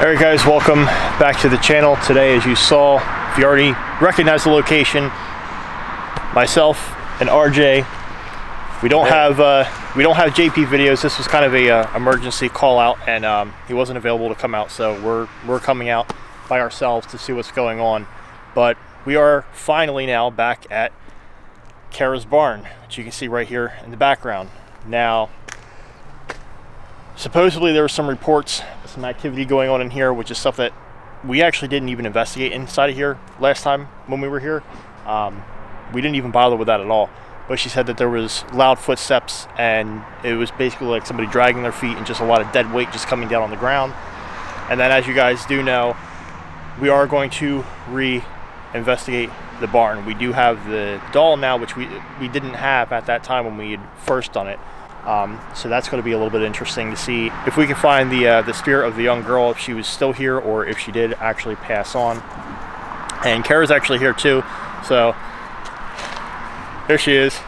Alright guys, welcome back to the channel. Today, as you saw, if you already recognize the location, myself and RJ, we don't have JPVideos. This was kind of a emergency call out, and he wasn't available to come out, so we're coming out by ourselves to see what's going on. But we are finally now back at Cara's barn, which you can see right here in the background. Now, supposedly there were some reports, some activity going on in here, which is stuff that we actually didn't even investigate inside of here last time when we were here. We didn't even bother with that at all. But she said that there was loud footsteps, and it was basically like somebody dragging their feet and just a lot of dead weight just coming down on the ground. And then, as you guys do know, we are going to re-investigate the barn. We do have the doll now, which we didn't have at that time when we had first done it. So that's going to be a little bit interesting to see if we can find the spirit of the young girl, if she was still here or if she did actually pass on. And Cara's actually here too, so there she is.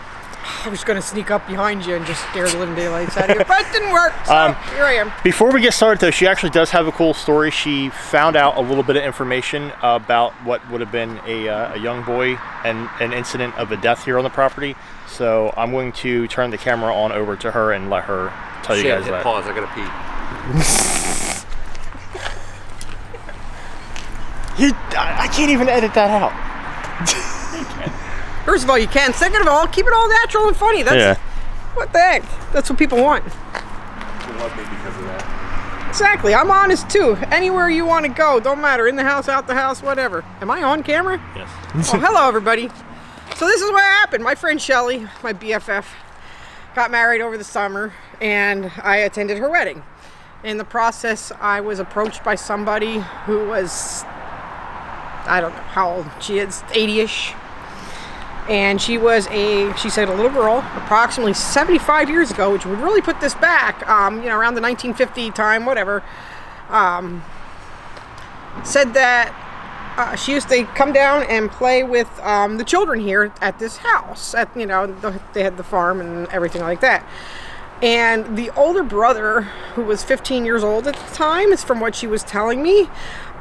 I was going to sneak up behind you and just scare the living daylights out of you, but it didn't work, so here I am. Before we get started though, she actually does have a cool story. She found out a little bit of information about what would have been a young boy and an incident of a death here on the property. So I'm going to turn the camera on over to her and let her tell you guys that. Pause, I gotta pee. I can't even edit that out. First of all, you can. Second of all, keep it all natural and funny. That's what the heck? That's what people want. People love me because of that. Exactly. I'm honest too. Anywhere you want to go, don't matter. In the house, out the house, whatever. Am I on camera? Yes. Oh, hello everybody. So this is what happened. My friend Shelly, my BFF, got married over the summer, and I attended her wedding. In the process, I was approached by somebody who was, I don't know how old she is, 80-ish. And she said a little girl, approximately 75 years ago, which would really put this back, around the 1950 time, whatever, said that she used to come down and play with the children here at this house. They had the farm and everything like that. And the older brother, who was 15 years old at the time, is from what she was telling me,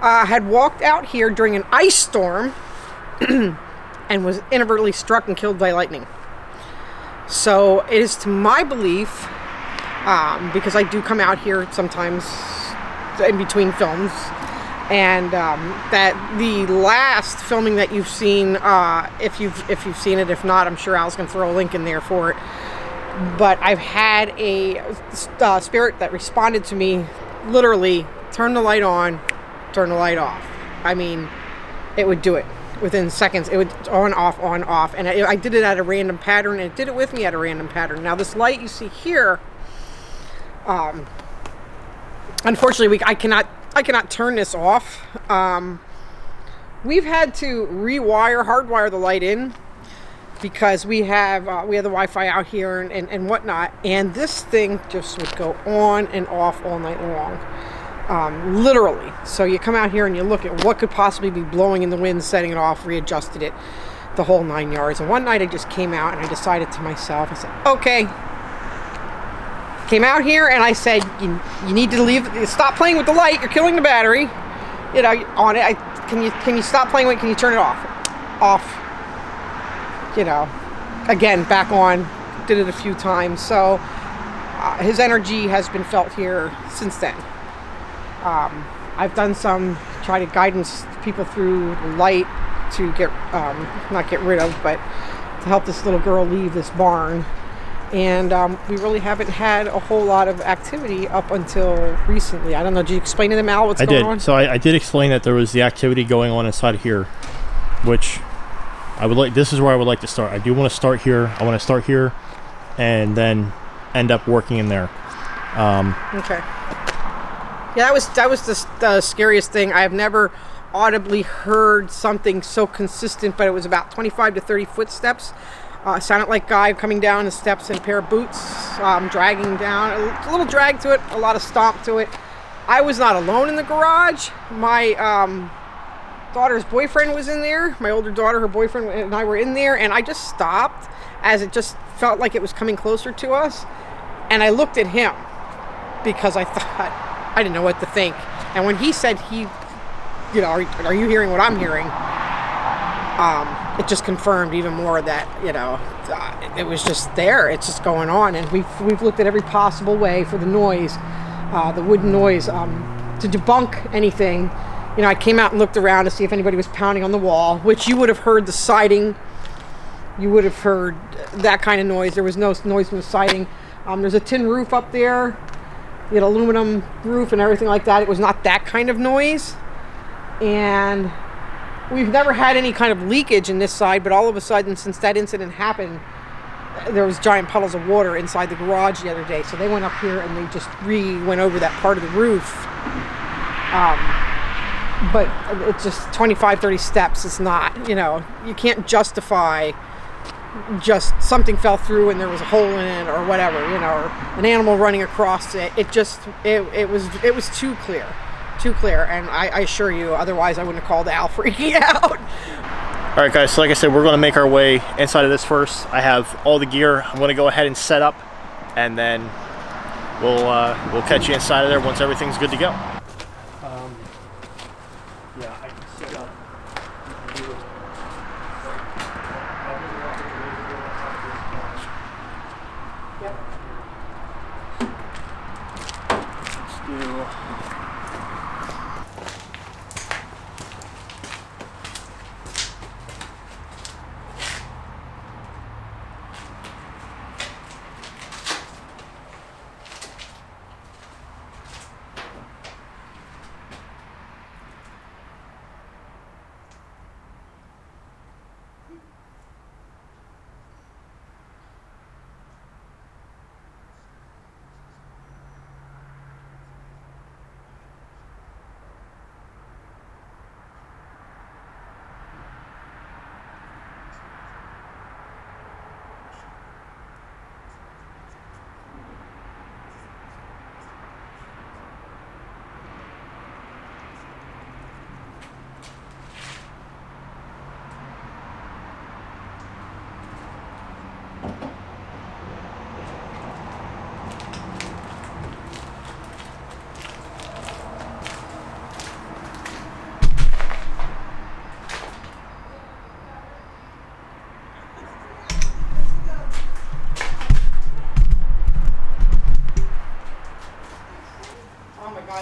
had walked out here during an ice storm and was inadvertently struck and killed by lightning. So it is to my belief, because I do come out here sometimes in between films, and that the last filming that you've seen, if you've seen it, if not, I'm sure Al's gonna throw a link in there for it. But I've had a spirit that responded to me, literally, turn the light on, turn the light off. I mean, it would do it. Within seconds, it would on, off. And I did it at a random pattern, and it did it with me at a random pattern. Now, this light you see here, unfortunately, I cannot turn this off. We've had to hardwire the light in, because we have the Wi-Fi out here and whatnot, and this thing just would go on and off all night long. Literally. So you come out here and you look at what could possibly be blowing in the wind, setting it off, readjusted it, the whole 9 yards. And one night I just came out and I decided to myself, I said, okay. Came out here and I said, you need to stop playing with the light. You're killing the battery. On it. Can you stop playing with it? Can you turn it off? Off. Again, back on. Did it a few times. So his energy has been felt here since then. I've done try to guidance people through light to not get rid of, but to help this little girl leave this barn. And we really haven't had a whole lot of activity up until recently. I don't know, did you explain to them, Al, what's going on? So I did explain that there was the activity going on inside here, which this is where I would like to start. I do want to start here. I want to start here and then end up working in there. Okay. Yeah, that was the scariest thing. I have never audibly heard something so consistent, but it was about 25 to 30 footsteps. Sounded like a guy coming down the steps in a pair of boots, dragging down. A little drag to it, a lot of stomp to it. I was not alone in the garage. My daughter's boyfriend was in there. My older daughter, her boyfriend, and I were in there, and I just stopped as it just felt like it was coming closer to us. And I looked at him because I thought, I didn't know what to think. And when he said are you hearing what I'm hearing? It just confirmed even more that, it was just there. It's just going on. And we've looked at every possible way for the noise, the wooden noise, to debunk anything. I came out and looked around to see if anybody was pounding on the wall, which you would have heard the siding. You would have heard that kind of noise. There was no noise from the siding. There's a tin roof up there, aluminum roof and everything like that. It was not that kind of noise. And we've never had any kind of leakage in this side, but all of a sudden, since that incident happened, there was giant puddles of water inside the garage the other day. So they went up here and they just went over that part of the roof. But it's just 25, 30 steps. It's not, you can't justify just something fell through and there was a hole in it or whatever, or an animal running across it. It was too clear. And I assure you, otherwise I wouldn't have called Al freaking out. All right, guys, so like I said, we're going to make our way inside of this first. I have all the gear. I'm going to go ahead and set up, and then we'll catch you inside of there once everything's good to go. Yeah, I can set up. Yep. Let's do...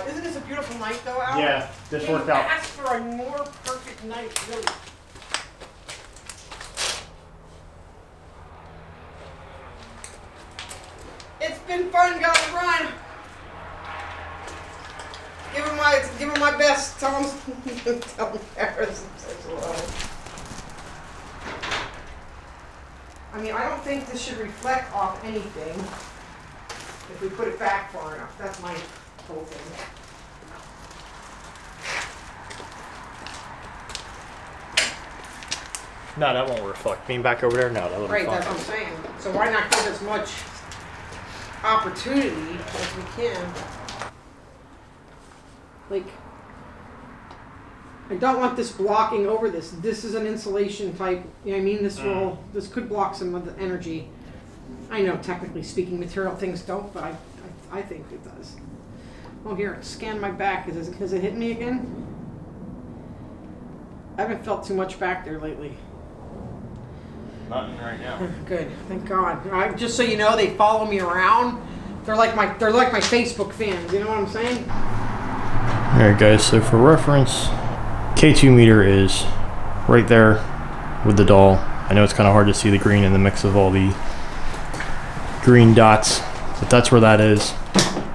Isn't this a beautiful night, though, Al? Yeah, this worked out. Ask for a more perfect night, really. It's been fun, guys. Run. Give him my best. Tell him Paris says hello. I mean, I don't think this should reflect off anything if we put it back far enough. That's my whole thing. No, that won't reflect. Being back over there, no, that'll be Right, fine. that's what I'm saying. So why not give as much opportunity as we can? Like, I don't want this blocking over this. This is an insulation type, you know what I mean? This could block some of the energy. I know, technically speaking, material things don't, but I think it does. Oh, here, scan my back. Has it hit me again? I haven't felt too much back there lately. Nothing right now. Good, thank God. Just so you know, they follow me around. They're like my Facebook fans. You know what I'm saying? All right, guys. So for reference, K2 meter is right there with the doll. I know it's kind of hard to see the green in the mix of all the green dots, but that's where that is.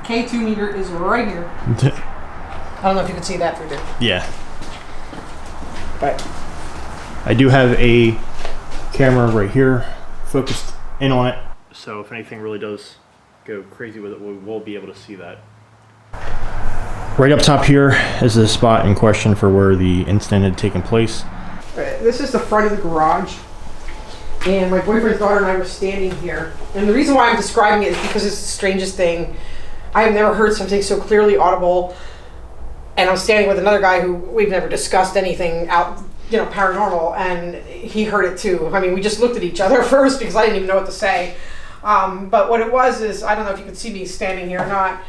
K2 meter is right here. I don't know if you can see that through there. Yeah. But I do have a camera right here focused in on it, so if anything really does go crazy with it, we will be able to see that. Right up top here is the spot in question for where the incident had taken place. This is the front of the garage, and my boyfriend's daughter and I were standing here. And the reason why I'm describing it is because it's the strangest thing. I have never heard something so clearly audible. And I'm standing with another guy who we've never discussed anything out, paranormal, and he heard it too. I mean, we just looked at each other first because I didn't even know what to say. But what it was is, I don't know if you can see me standing here or not.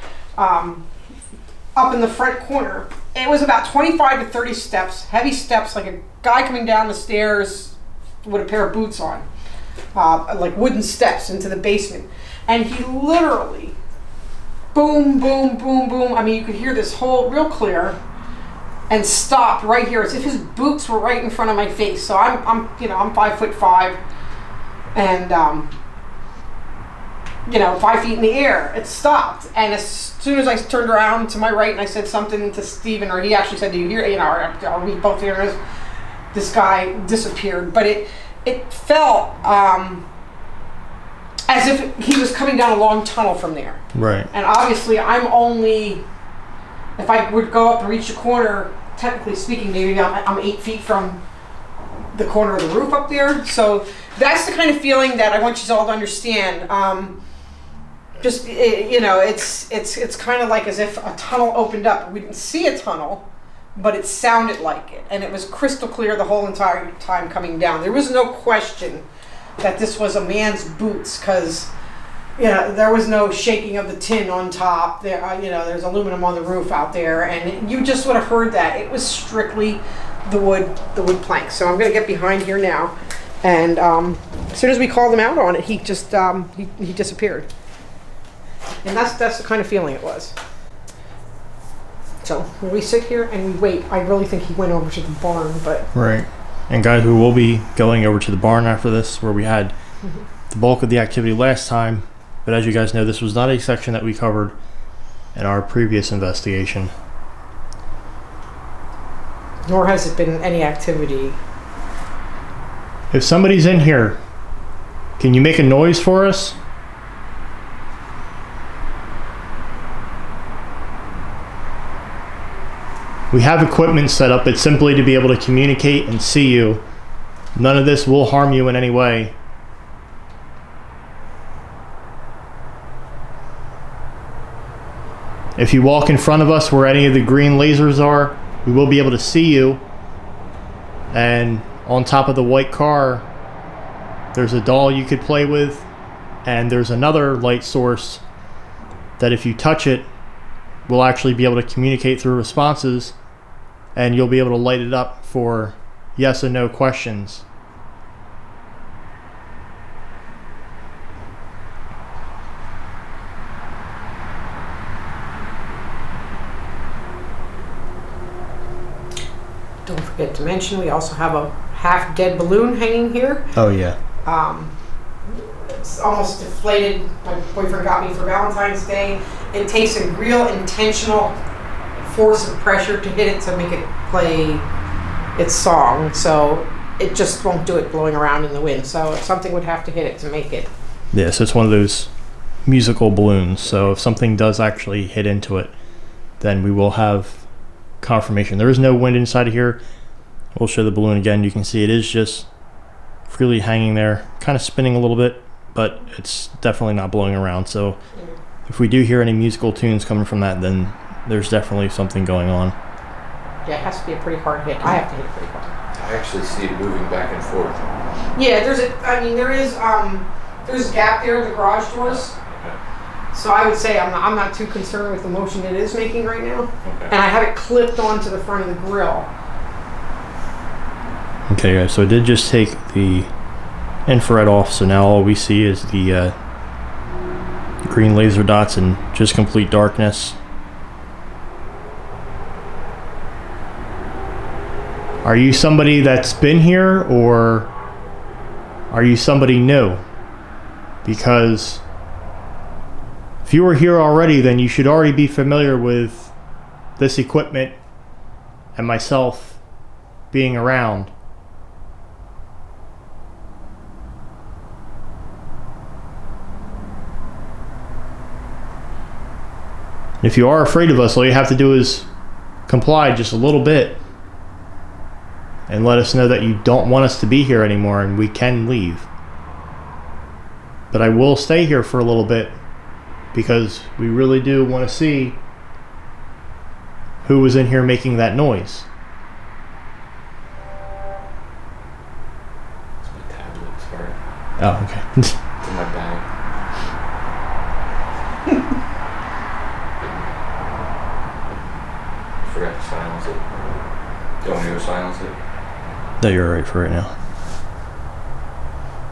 up in the front corner. It was about 25 to 30 steps, heavy steps, like a guy coming down the stairs with a pair of boots on, like wooden steps into the basement. And he literally, boom, boom, boom, boom. I mean, you could hear this whole real clear, and stopped right here, as if his boots were right in front of my face. So I'm 5'5", and 5 feet in the air. It stopped, and as soon as I turned around to my right and I said something to Steven, or he actually said, "Do you hear? Are we both hearing this?" This guy disappeared, but it felt as if he was coming down a long tunnel from there. Right. And obviously, I'm only, if I would go up and reach the corner, technically speaking, maybe I'm 8 feet from the corner of the roof up there. So that's the kind of feeling that I want you all to understand. It's kind of like as if a tunnel opened up. We didn't see a tunnel, but it sounded like it, and it was crystal clear the whole entire time coming down. There was no question that this was a man's boots, because there was no shaking of the tin on top. There's aluminum on the roof out there, and you just would have heard that. It was strictly the wood plank. So I'm going to get behind here now, and as soon as we called him out on it, he just he disappeared. And that's the kind of feeling it was. So when we sit here and we wait, I really think he went over to the barn, but right. And guys, we will be going over to the barn after this, where we had the bulk of the activity last time. But as you guys know, this was not a section that we covered in our previous investigation. Nor has it been any activity. If somebody's in here, can you make a noise for us? We have equipment set up. It's simply to be able to communicate and see you. None of this will harm you in any way. If you walk in front of us where any of the green lasers are, we will be able to see you. And on top of the white car, there's a doll you could play with, and there's another light source that if you touch it, we'll actually be able to communicate through responses, and you'll be able to light it up for yes and no questions. Don't forget to mention, we also have a half-dead balloon hanging here. Oh yeah. It's almost deflated. My boyfriend got me for Valentine's Day. It takes a real intentional force of pressure to hit it to make it play its song. So it just won't do it blowing around in the wind. So something would have to hit it to make it. Yeah, so it's one of those musical balloons. So if something does actually hit into it, then we will have confirmation. There is no wind inside of here. We'll show the balloon again. You can see it is just freely hanging there, kind of spinning a little bit, but it's definitely not blowing around. So if we do hear any musical tunes coming from that, then there's definitely something going on. Yeah, it has to be a pretty hard hit. I have to hit it pretty hard. I actually see it moving back and forth. Yeah, there's a gap there in the garage doors. Okay. So I would say I'm not too concerned with the motion it is making right now. Okay. And I have it clipped onto the front of the grill. Okay guys, so I did just take the infrared off, so now all we see is the green laser dots and just complete darkness. Are you somebody that's been here, or are you somebody new? Because if you were here already, then you should already be familiar with this equipment and myself being around. If you are afraid of us, all you have to do is comply just a little bit and let us know that you don't want us to be here anymore, and we can leave. But I will stay here for a little bit because we really do want to see who was in here making that noise. It's my tablet, sorry. Oh, okay. It's in my bag. Silence it. Do you want me to silence it? No, you're right for right now.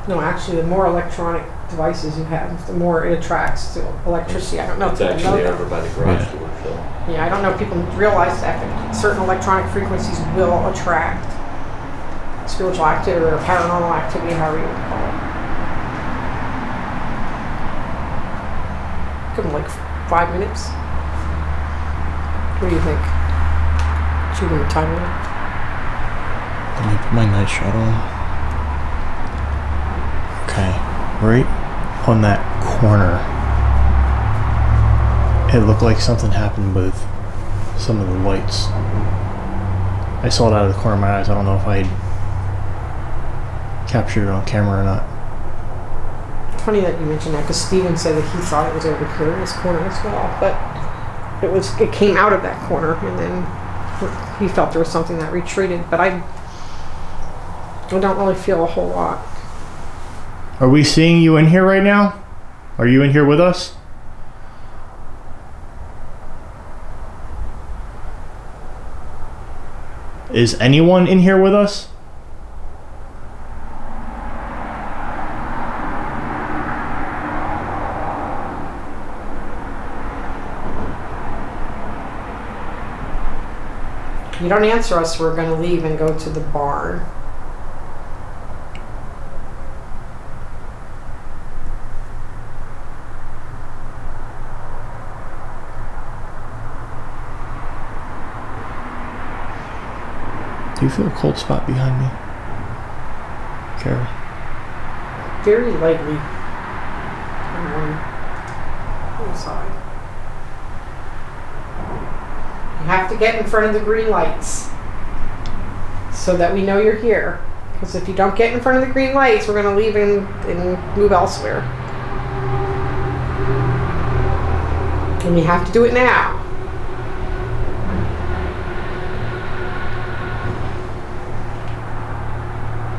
No, actually, the more electronic devices you have, the more it attracts to electricity. I don't know if It's people know actually that. over by the garage door, Phil. Yeah, I don't know if people realize that certain electronic frequencies will attract spiritual activity or paranormal activity, however you would call it. Give them like 5 minutes. What do you think? Should we give them a time limit? Let me put my night shot on. Okay, right on that corner. It looked like something happened with some of the lights. I saw it out of the corner of my eyes. I don't know if I had captured it on camera or not. Funny that you mentioned that, because Steven said that he thought it was over here in this corner as well, but it came out of that corner, and then he felt there was something that retreated. But I don't really feel a whole lot. Are we seeing you in here right now? Are you in here with us? Is anyone in here with us? If you don't answer us, we're going to leave and go to the barn. Do you feel a cold spot behind me, Cara? Very lightly. On one side. You have to get in front of the green lights so that we know you're here. Because if you don't get in front of the green lights, we're going to leave and move elsewhere. And you have to do it now.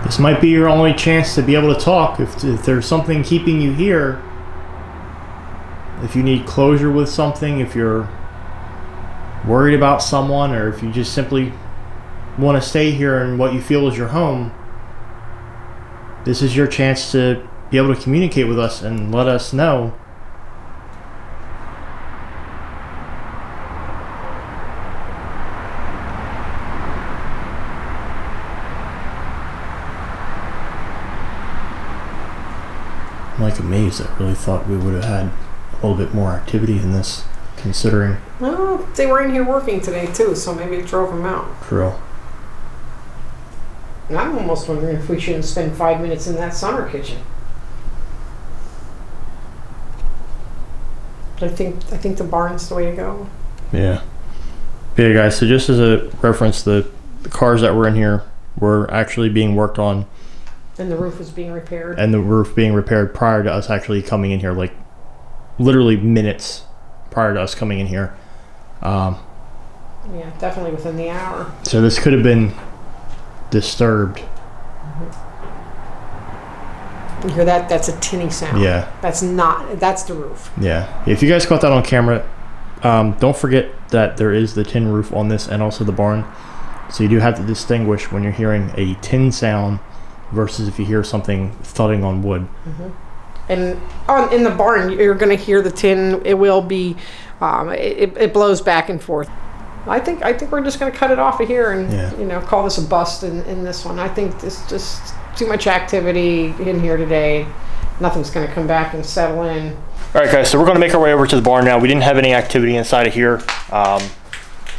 This might be your only chance to be able to talk. If there's something keeping you here, if you need closure with something, if you're worried about someone, or if you just simply want to stay here in what you feel is your home, this is your chance to be able to communicate with us and let us know. I'm like amazed. I really thought we would have had a little bit more activity in this, considering. Well, they were in here working today too, so maybe it drove them out. For real. And I'm almost wondering if we shouldn't spend 5 minutes in that summer kitchen. I think the barn's the way to go. Yeah. Yeah, guys, so just as a reference, the cars that were in here were actually being worked on. And the roof was being repaired. And the roof being repaired prior to us actually coming in here, like literally minutes prior to us coming in here. Yeah, definitely within the hour. So this could have been disturbed. You hear that? That's a tinny sound. Yeah. That's the roof. Yeah. If you guys caught that on camera, don't forget that there is the tin roof on this and also the barn. So you do have to distinguish when you're hearing a tin sound versus if you hear something thudding on wood. And in the barn, you're going to hear the tin. It will be, it blows back and forth. I think we're just going to cut it off of here and call this a bust in this one. I think there's just too much activity in here today. Nothing's going to come back and settle in. All right, guys. So we're going to make our way over to the barn now. We didn't have any activity inside of here,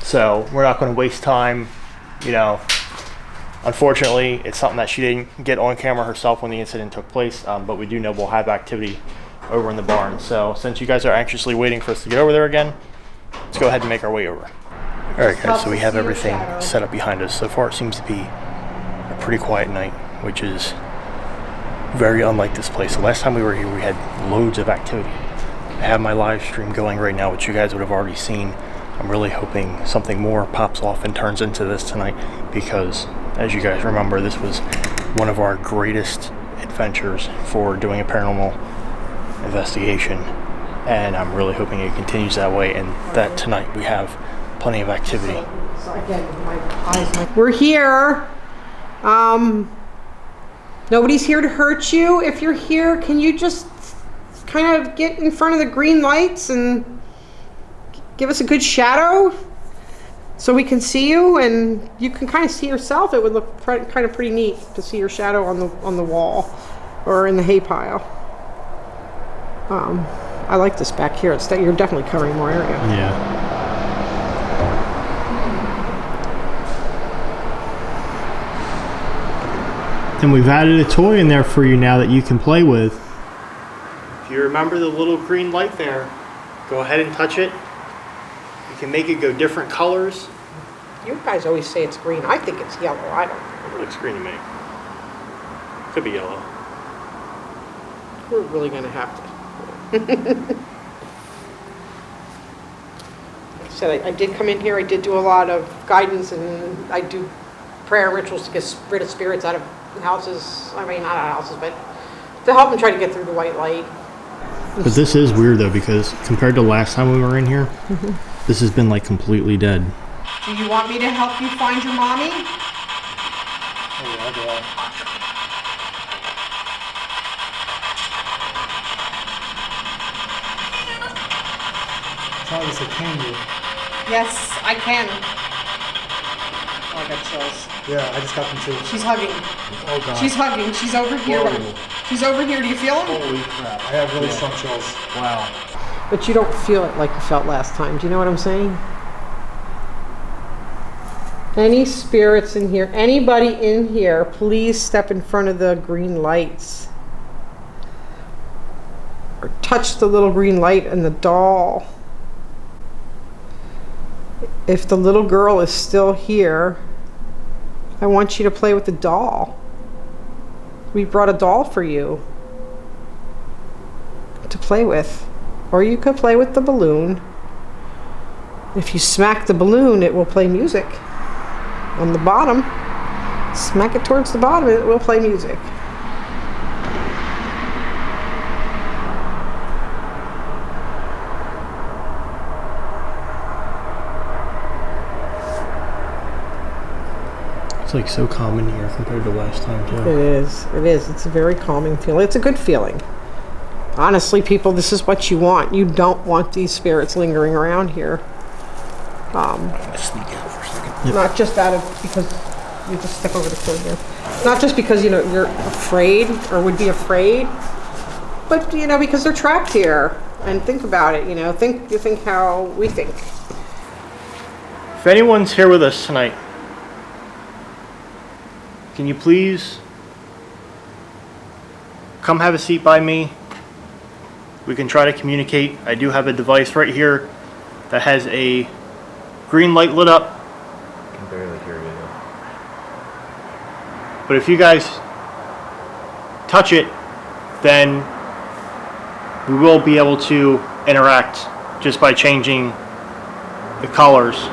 so we're not going to waste time. Unfortunately, it's something that she didn't get on camera herself when the incident took place, but we do know we'll have activity over in the barn. So since you guys are anxiously waiting for us to get over there again, let's go ahead and make our way over. All right, guys, so we have everything set up behind us. So far, it seems to be a pretty quiet night, which is very unlike this place. The last time we were here, we had loads of activity. I have my live stream going right now, which you guys would have already seen. I'm really hoping something more pops off and turns into this tonight, because as you guys remember, this was one of our greatest adventures for doing a paranormal investigation, and I'm really hoping it continues that way, and that tonight we have Plenty of activity. So again, my eyes. We're here. Nobody's here to hurt you. If you're here, can you just kind of get in front of the green lights and give us a good shadow so we can see you and you can kind of see yourself? It would look kind of pretty neat to see your shadow on the wall or in the hay pile. I like this back here. You're definitely covering more area. Yeah. And we've added a toy in there for you now that you can play with. If you remember the little green light there, go ahead and touch it. You can make it go different colors. You guys always say it's green. I think it's yellow. I don't know. It looks green to me. Could be yellow. We're really going to have to. Like I said, I did come in here. I did do a lot of guidance, and I do prayer rituals to get rid of spirits out of houses. I mean, not out of houses, but to help them try to get through the white light. But this is weird though, because compared to last time we were in here, this has been like completely dead. Do you want me to help you find your mommy? Oh, yeah, I'll do that. Travis, can you? Yes, I can. Oh, I got chills. Yeah, I just got them too. She's hugging. Oh god. She's hugging. She's over here. Whoa. She's over here. Do you feel them? Holy crap. I have really strong chills. Wow. But you don't feel it like you felt last time. Do you know what I'm saying? Any spirits in here, anybody in here, please step in front of the green lights. Or touch the little green light and the doll. If the little girl is still here, I want you to play with the doll. We brought a doll for you to play with. Or you could play with the balloon. If you smack the balloon, it will play music. On the bottom, smack it towards the bottom, it will play music. It's like so calm in here compared to last time too. It is. It is. It's a very calming feeling. It's a good feeling. Honestly, people, this is what you want. You don't want these spirits lingering around here. Sneak out for a second. Not just out of because you just step over the curb here. Not just because you're afraid or would be afraid, but because they're trapped here. And think about it. Think how we think. If anyone's here with us tonight, can you please come have a seat by me? We can try to communicate. I do have a device right here that has a green light lit up. I can barely hear you. But if you guys touch it, then we will be able to interact just by changing the colors.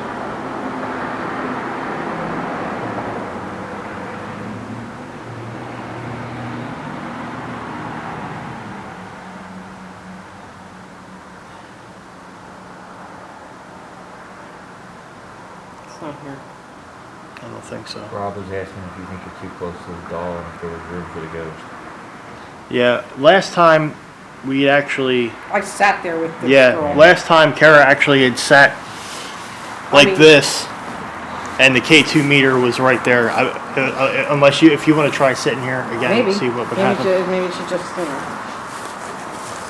It's not here. I don't think so. Rob was asking if you think you're too close to the doll and if there was room for the ghost. Yeah, last time we actually... I sat there with the girl. Last time Cara actually had sat like this, and the K2 meter was right there. If you want to try sitting here again Maybe. and see what would happen. Maybe she just,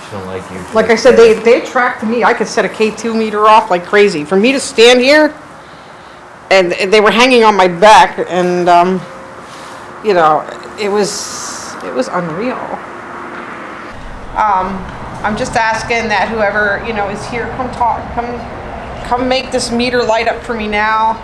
She don't like you. Like I said, they attract me. I could set a K2 meter off like crazy. For me to stand here, and they were hanging on my back, and it was unreal. I'm just asking that whoever is here, come make this meter light up for me now.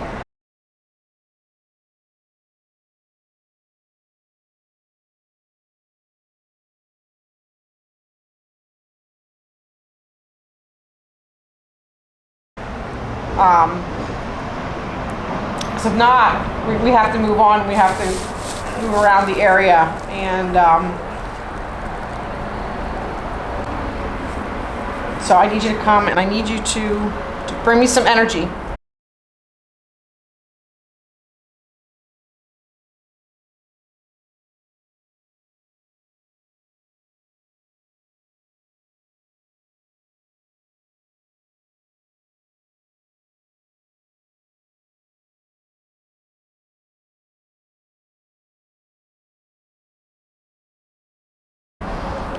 Because if not, we have to move on. We have to move around the area, and so I need you to come, and I need you to bring me some energy.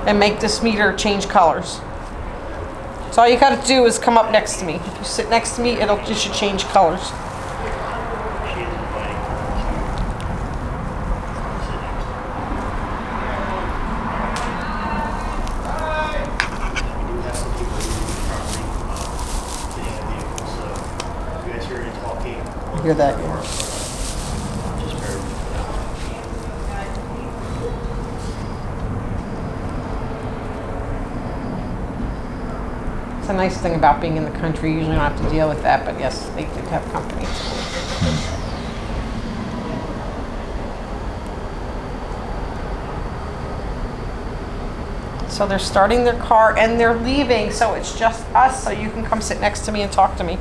and make this meter change colors. So all you gotta do is come up next to me. If you sit next to me, it should change colors. I hear that. It's a nice thing about being in the country. You usually don't have to deal with that, but yes, they do have company. So they're starting their car and they're leaving, so it's just us, so you can come sit next to me and talk to me.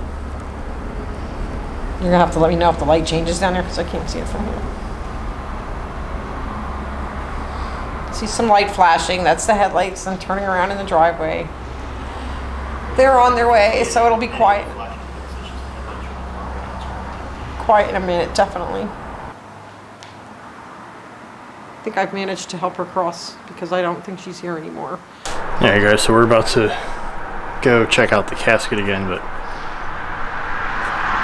You're gonna have to let me know if the light changes down there because I can't see it from here. See some light flashing, that's the headlights, and turning around in the driveway. They're on their way, so it'll be quiet. Quiet in a minute, definitely. I think I've managed to help her cross because I don't think she's here anymore. Yeah, guys, so we're about to go check out the casket again, but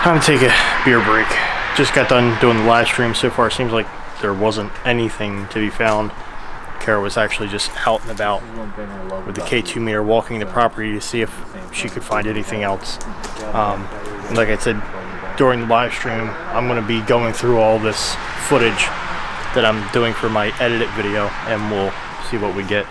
time to take a beer break. Just got done doing the live stream. So far, it seems like there wasn't anything to be found. Cara was actually just out and about with the K2 meter, walking the property to see if she could find anything else. And like I said, during the live stream, I'm going to be going through all this footage that I'm doing for my edited video, and we'll see what we get.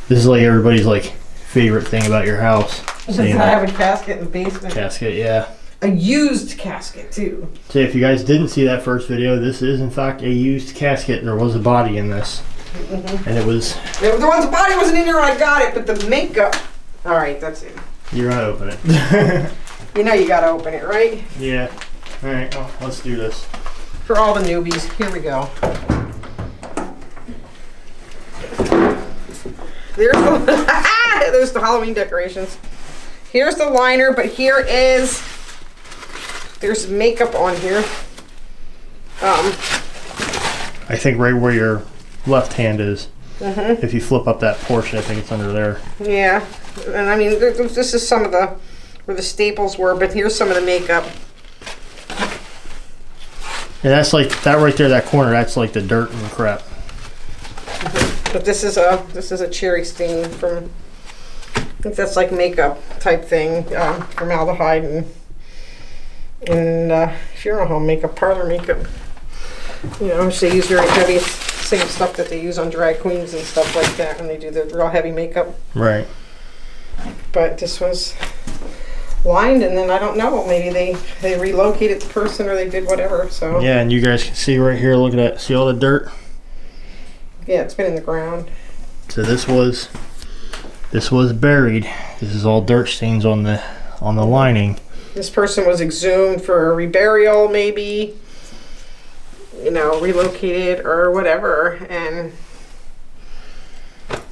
This is like everybody's like favorite thing about your house. I have a casket in the basement. Casket, yeah. A used casket too. So if you guys didn't see that first video, this is in fact a used casket. There was a body in this, and it was. The body wasn't in here when I got it, but the makeup. All right, that's it. You're gonna open it. You know you gotta open it, right? Yeah. All right. Well, let's do this. For all the newbies, here we go. There's the Halloween decorations. Here's the liner, but there's makeup on here. I think right where your left hand is. If you flip up that portion, I think it's under there. Yeah, and I mean, this is some of where the staples were, but here's some of the makeup. And that's like that right there, that corner. That's like the dirt and crap. But this is a cherry stain from. I think that's like makeup type thing, formaldehyde and if you're a home makeup, parlor makeup, you know, which they use very heavy, same stuff that they use on drag queens and stuff like that when they do the real heavy makeup. Right. But this was lined, and then I don't know, maybe they relocated the person or they did whatever. So yeah, and you guys can see right here. Look at that. See all the dirt? Yeah, it's been in the ground. So this was buried. This is all dirt stains on the lining. This person was exhumed for a reburial, maybe, you know, relocated or whatever, and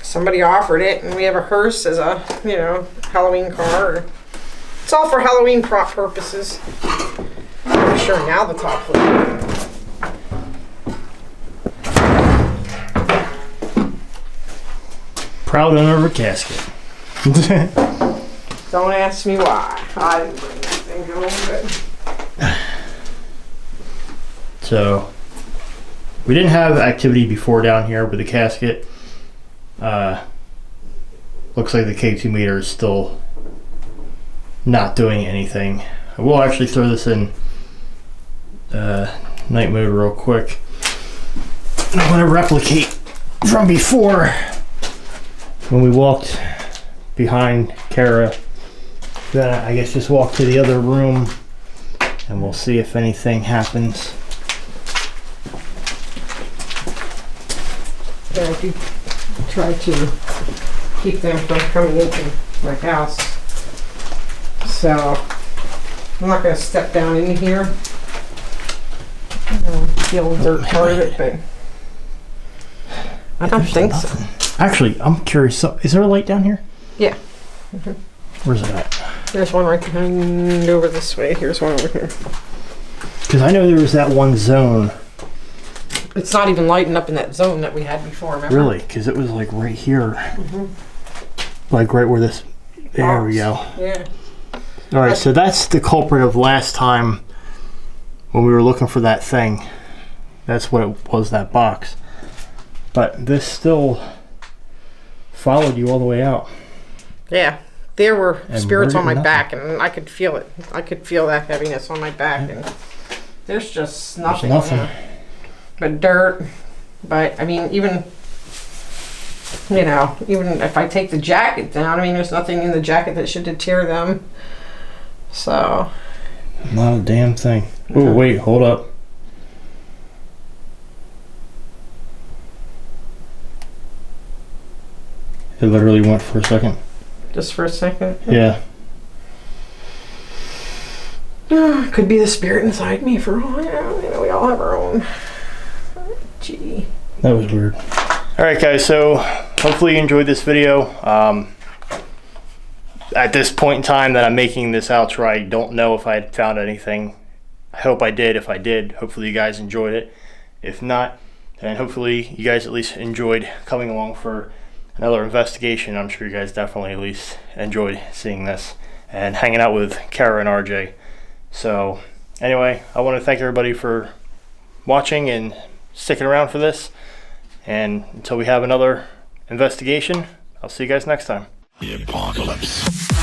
somebody offered it, and we have a hearse as a, you know, Halloween car. It's all for Halloween prop purposes. I'm sure now the top floor. Proud owner of a casket. Don't ask me why. I didn't bring that thing home, but. So, we didn't have activity before down here with the casket. Looks like the K2 meter is still not doing anything. I will actually throw this in night mode real quick. And I want to replicate from before when we walked behind Cara. Then I guess just walk to the other room and we'll see if anything happens. Yeah, I do try to keep them from coming into my house. So I'm not going to step down in here. Feel the dirt part of it, but I don't think so. Actually, I'm curious. So, is there a light down here? Yeah. Where's it at? There's one right behind over this way. Here's one over here. Because I know there was that one zone. It's not even lighting up in that zone that we had before, remember? Really? Because it was like right here. Like right where this... There we go. Yeah. All right, so that's the culprit of last time when we were looking for that thing. That's what it was, that box. But this still followed you all the way out. Yeah. There were And spirits on my nothing. back, and I could feel it. I could feel that heaviness on my back, and there's just nothing. nothing. But dirt. But, I mean, even, you know, even if I take the jacket down, I mean, there's nothing in the jacket that should deter them. So. Not a damn thing. Oh, wait, hold up. It literally went for a second. Just for a second. Yeah. Could be the spirit inside me for all I know. You know, we all have our own. Gee. That was weird. All right, guys, so hopefully you enjoyed this video. At this point in time that I'm making this outro, I don't know if I had found anything. I hope I did. If I did, hopefully you guys enjoyed it. If not, then hopefully you guys at least enjoyed coming along for another investigation. I'm sure you guys definitely at least enjoyed seeing this and hanging out with Cara and RJ. So anyway, I want to thank everybody for watching and sticking around for this. And until we have another investigation, I'll see you guys next time. The apocalypse.